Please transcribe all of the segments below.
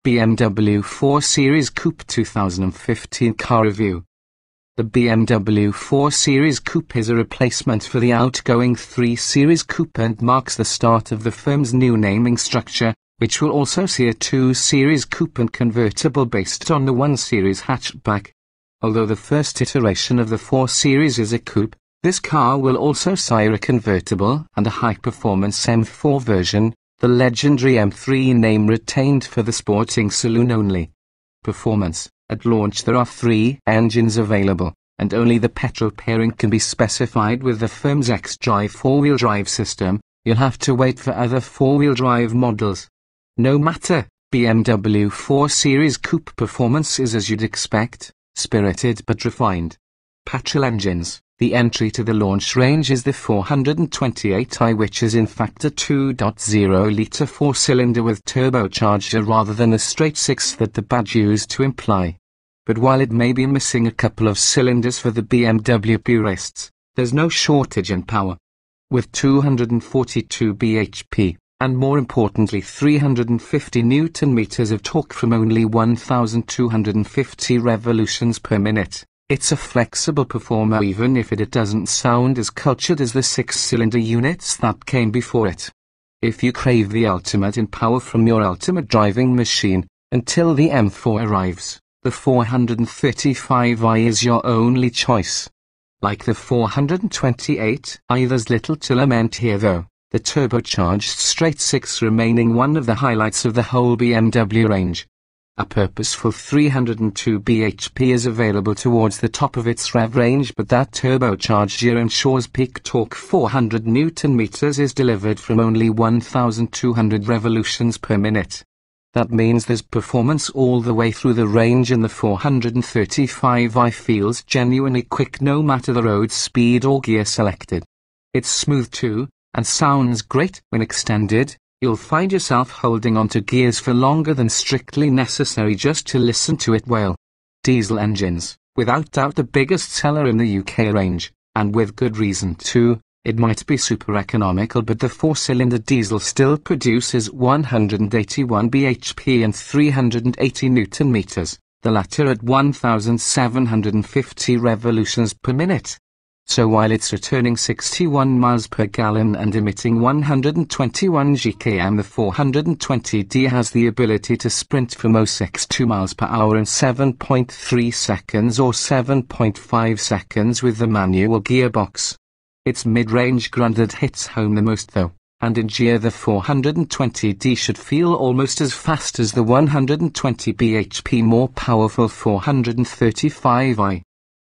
BMW 4 Series Coupe 2015 car review. The BMW 4 Series Coupe is a replacement for the outgoing 3 Series Coupe and marks the start of the firm's new naming structure, which will also see a 2 Series Coupe and convertible based on the 1 Series hatchback. Although the first iteration of the 4 Series is a coupe, this car will also sire a convertible and a high-performance M4 version, the legendary M3 name retained for the sporting saloon only. Performance. At launch there are 3 engines available, and only the petrol pairing can be specified with the firm's xDrive 4-wheel drive system. You'll have to wait for other 4-wheel drive models. No matter, BMW 4 Series Coupe performance is as you'd expect, spirited but refined. Petrol engines. The entry to the launch range is the 428i, which is in fact a 2.0-litre 4-cylinder with turbocharger rather than the straight 6 that the badge used to imply. But while it may be missing a couple of cylinders for the BMW purists, there's no shortage in power. With 242 bhp, and more importantly 350 Nm of torque from only 1,250 revolutions per minute, it's a flexible performer even if it doesn't sound as cultured as the 6-cylinder units that came before it. If you crave the ultimate in power from your ultimate driving machine, until the M4 arrives, the 435i is your only choice. Like the 428i, there's little to lament here though, the turbocharged straight 6 remaining one of the highlights of the whole BMW range. A purposeful 302 bhp is available towards the top of its rev range, but that turbocharger ensures peak torque 400 Nm is delivered from only 1,200 revolutions per minute. That means there's performance all the way through the range, and the 435i feels genuinely quick no matter the road speed or gear selected. It's smooth too, and sounds great when extended. You'll find yourself holding onto gears for longer than strictly necessary just to listen to it wail. Diesel engines, without doubt the biggest seller in the UK range, and with good reason too. It might be super economical, but the 4-cylinder diesel still produces 181 bhp and 380 Nm, the latter at 1,750 revolutions per minute. So while it's returning 61 miles per gallon and emitting 121 gkm, the 420d has the ability to sprint from 0-62 miles per hour in 7.3 seconds or 7.5 seconds with the manual gearbox. Its mid-range grunt that hits home the most though, and in gear the 420d should feel almost as fast as the 120 bhp more powerful 435i.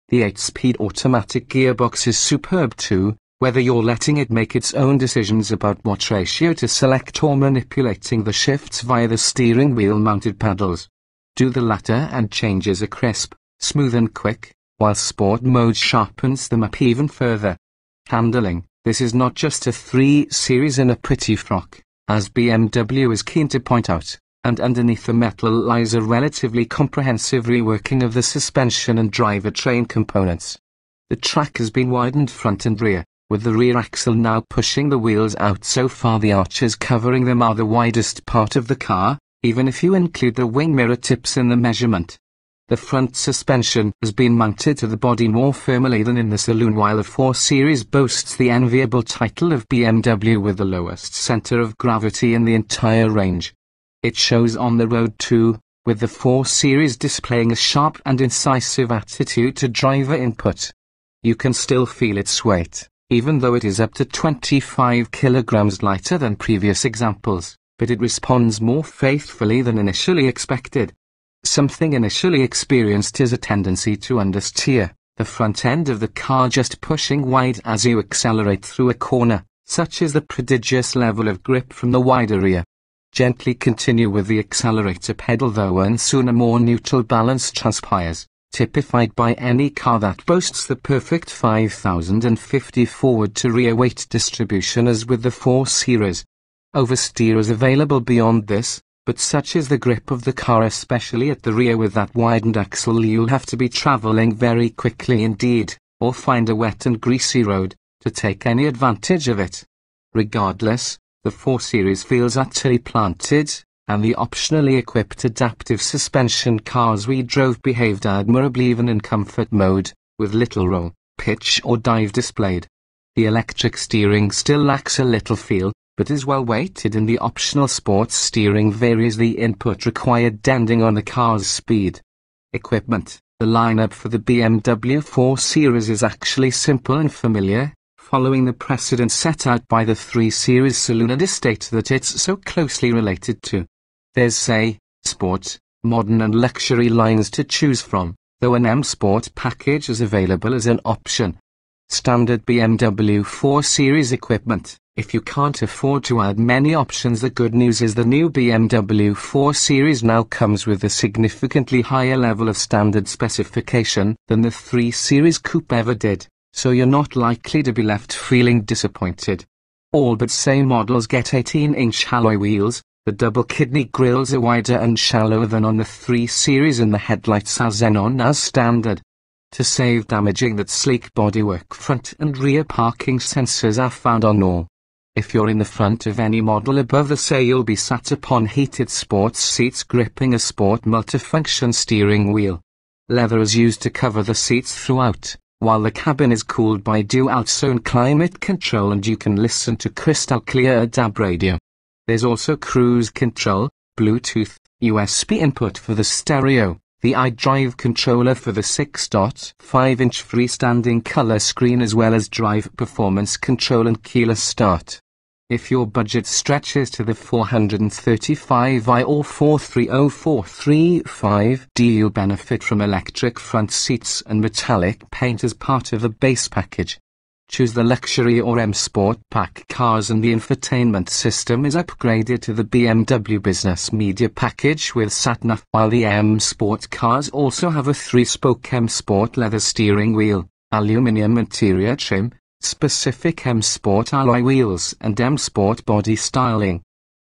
The 8-speed automatic gearbox is superb too, whether you're letting it make its own decisions about what ratio to select or manipulating the shifts via the steering wheel mounted paddles. Do the latter and changes are crisp, smooth and quick, while sport mode sharpens them up even further. Handling. This is not just a 3 Series in a pretty frock, as BMW is keen to point out, and underneath the metal lies a relatively comprehensive reworking of the suspension and drivetrain components. The track has been widened front and rear, with the rear axle now pushing the wheels out so far the arches covering them are the widest part of the car, even if you include the wing mirror tips in the measurement. The front suspension has been mounted to the body more firmly than in the saloon, while the 4 Series boasts the enviable title of BMW with the lowest center of gravity in the entire range. It shows on the road too, with the 4 Series displaying a sharp and incisive attitude to driver input. You can still feel its weight, even though it is up to 25 kilograms lighter than previous examples, but it responds more faithfully than initially expected. Something initially experienced is a tendency to understeer, the front end of the car just pushing wide as you accelerate through a corner. Such is the prodigious level of grip from the wider rear. Gently continue with the accelerator pedal though, and soon a more neutral balance transpires, typified by any car that boasts the perfect 5050 forward to rear weight distribution as with the 4 Series. Oversteer is available beyond this, but such is the grip of the car, especially at the rear with that widened axle, you'll have to be travelling very quickly indeed, or find a wet and greasy road, to take any advantage of it. Regardless, the 4 Series feels utterly planted, and the optionally equipped adaptive suspension cars we drove behaved admirably even in comfort mode, with little roll, pitch or dive displayed. The electric steering still lacks a little feel, but is well weighted, and the optional sports steering varies the input required depending on the car's speed. Equipment. The lineup for the BMW 4 Series is actually simple and familiar, following the precedent set out by the 3 Series saloon and estate that it's so closely related to. There's, say, sport, modern and luxury lines to choose from, though an M Sport package is available as an option. Standard BMW 4 Series equipment. If you can't afford to add many options, the good news is the new BMW 4 Series now comes with a significantly higher level of standard specification than the 3 Series Coupe ever did, so you're not likely to be left feeling disappointed. All but say models get 18-inch alloy wheels, the double kidney grills are wider and shallower than on the 3 Series, and the headlights are xenon as standard. To save damaging that sleek bodywork, front and rear parking sensors are found on all. If you're in the front of any model above the say, you'll be sat upon heated sports seats gripping a sport multifunction steering wheel. Leather is used to cover the seats throughout, while the cabin is cooled by dual zone climate control, and you can listen to crystal clear DAB radio. There's also cruise control, Bluetooth, USB input for the stereo, the iDrive controller for the 6.5-inch freestanding color screen, as well as drive performance control and keyless start. If your budget stretches to the 435i or 430-435d, you'll benefit from electric front seats and metallic paint as part of the base package. Choose the luxury or M Sport pack cars, and the infotainment system is upgraded to the BMW Business Media package with sat-nav, while the M Sport cars also have a 3-spoke M Sport leather steering wheel, aluminium interior trim, specific M Sport alloy wheels and M Sport body styling.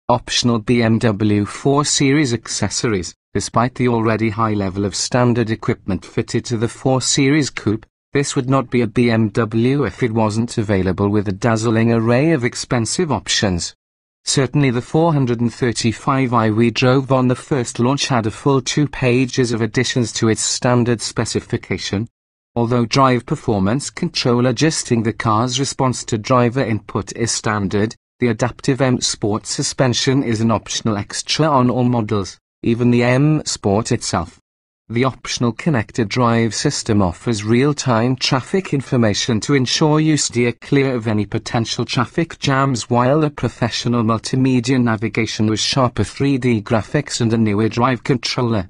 Optional BMW 4 Series accessories. Despite the already high level of standard equipment fitted to the 4 Series Coupe, this would not be a BMW if it wasn't available with a dazzling array of expensive options. Certainly the 435i we drove on the first launch had a full 2 pages of additions to its standard specification. Although drive performance control adjusting the car's response to driver input is standard, the adaptive M Sport suspension is an optional extra on all models, even the M Sport itself. The optional connected drive system offers real-time traffic information to ensure you steer clear of any potential traffic jams, while the professional multimedia navigation with sharper 3D graphics and a newer drive controller.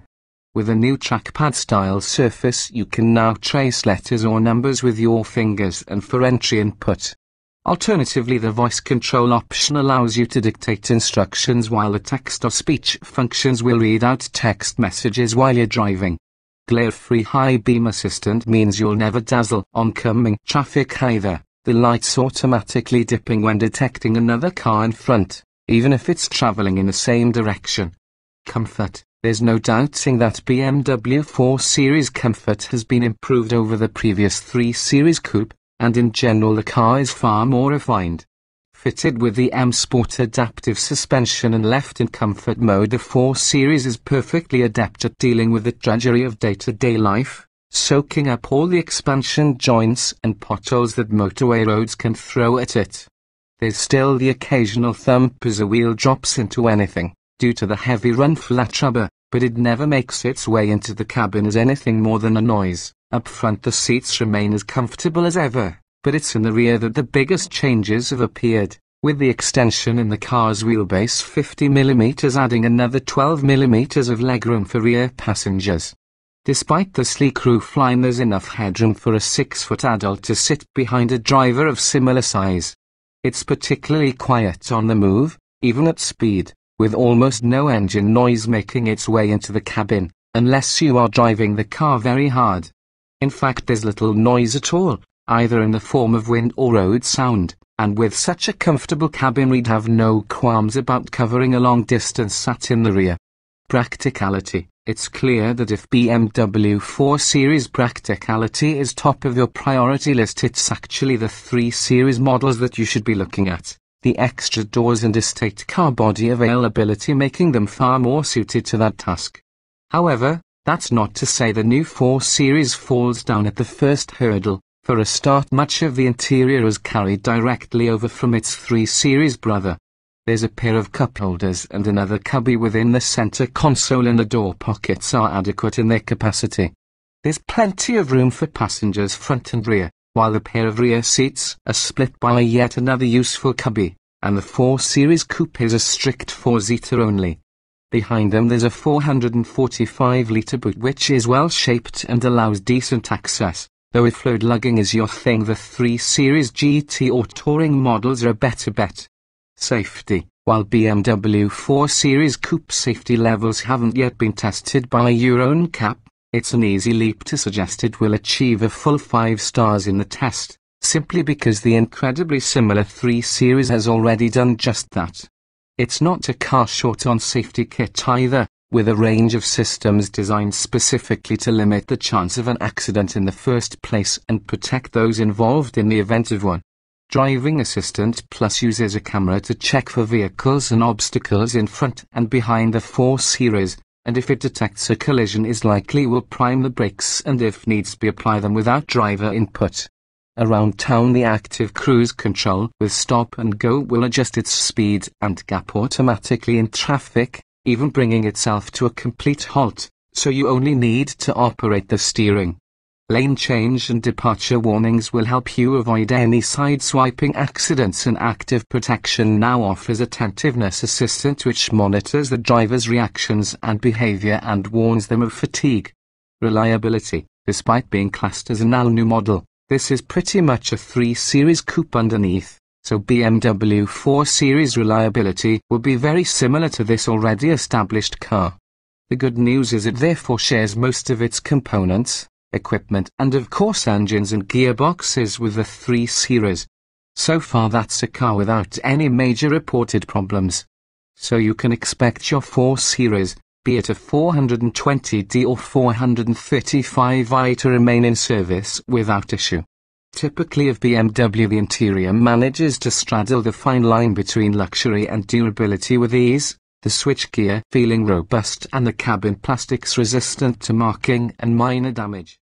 With a new trackpad-style surface, you can now trace letters or numbers with your fingers and for entry input. Alternatively, the voice control option allows you to dictate instructions, while the text-to-speech functions will read out text messages while you're driving. Glare-free high beam assistant means you'll never dazzle oncoming traffic either, the lights automatically dipping when detecting another car in front, even if it's traveling in the same direction. Comfort. There's no doubting that BMW 4 Series comfort has been improved over the previous 3 Series Coupe, and in general the car is far more refined. Fitted with the M Sport adaptive suspension and left in comfort mode, the 4 Series is perfectly adept at dealing with the drudgery of day-to-day life, soaking up all the expansion joints and potholes that motorway roads can throw at it. There's still the occasional thump as a wheel drops into anything, due to the heavy run-flat rubber, but it never makes its way into the cabin as anything more than a noise. Up front the seats remain as comfortable as ever, but it's in the rear that the biggest changes have appeared, with the extension in the car's wheelbase 50mm adding another 12mm of legroom for rear passengers. Despite the sleek roofline, there's enough headroom for a 6-foot adult to sit behind a driver of similar size. It's particularly quiet on the move, even at speed, with almost no engine noise making its way into the cabin, unless you are driving the car very hard. In fact, there's little noise at all, either in the form of wind or road sound, and with such a comfortable cabin we'd have no qualms about covering a long distance sat in the rear. Practicality. It's clear that if BMW 4 Series practicality is top of your priority list, it's actually the 3 Series models that you should be looking at. the extra doors and estate car body availability making them far more suited to that task. However, that's not to say the new 4 Series falls down at the first hurdle. For a start, much of the interior was carried directly over from its 3 Series brother. There's a pair of cup holders and another cubby within the center console, and the door pockets are adequate in their capacity. There's plenty of room for passengers front and rear, while the pair of rear seats are split by yet another useful cubby, and the 4 Series Coupe is a strict 4-seater only. Behind them there's a 445-litre boot which is well shaped and allows decent access, though if load lugging is your thing, the 3 Series GT or Touring models are a better bet. Safety. While BMW 4 Series Coupe safety levels haven't yet been tested by Euro NCAP, it's an easy leap to suggest it will achieve a full 5 stars in the test, simply because the incredibly similar 3 Series has already done just that. It's not a car short on safety kit either, with a range of systems designed specifically to limit the chance of an accident in the first place and protect those involved in the event of one. Driving Assistant Plus uses a camera to check for vehicles and obstacles in front and behind the 4 Series, and if it detects a collision is likely will prime the brakes and if needs be apply them without driver input. Around town, the active cruise control with stop and go will adjust its speed and gap automatically in traffic, even bringing itself to a complete halt, so you only need to operate the steering. Lane change and departure warnings will help you avoid any side-swiping accidents, and Active Protection now offers Attentiveness Assistant which monitors the driver's reactions and behavior and warns them of fatigue. Reliability. Despite being classed as an all-new model, this is pretty much a 3 Series Coupe underneath, so BMW 4 Series reliability will be very similar to this already established car. The good news is it therefore shares most of its components, equipment and of course engines and gearboxes with the 3 Series. So far that's a car without any major reported problems. So you can expect your 4 Series, be it a 420d or 435i, to remain in service without issue. Typically of BMW, the interior manages to straddle the fine line between luxury and durability with ease, the switchgear feeling robust and the cabin plastics resistant to marking and minor damage.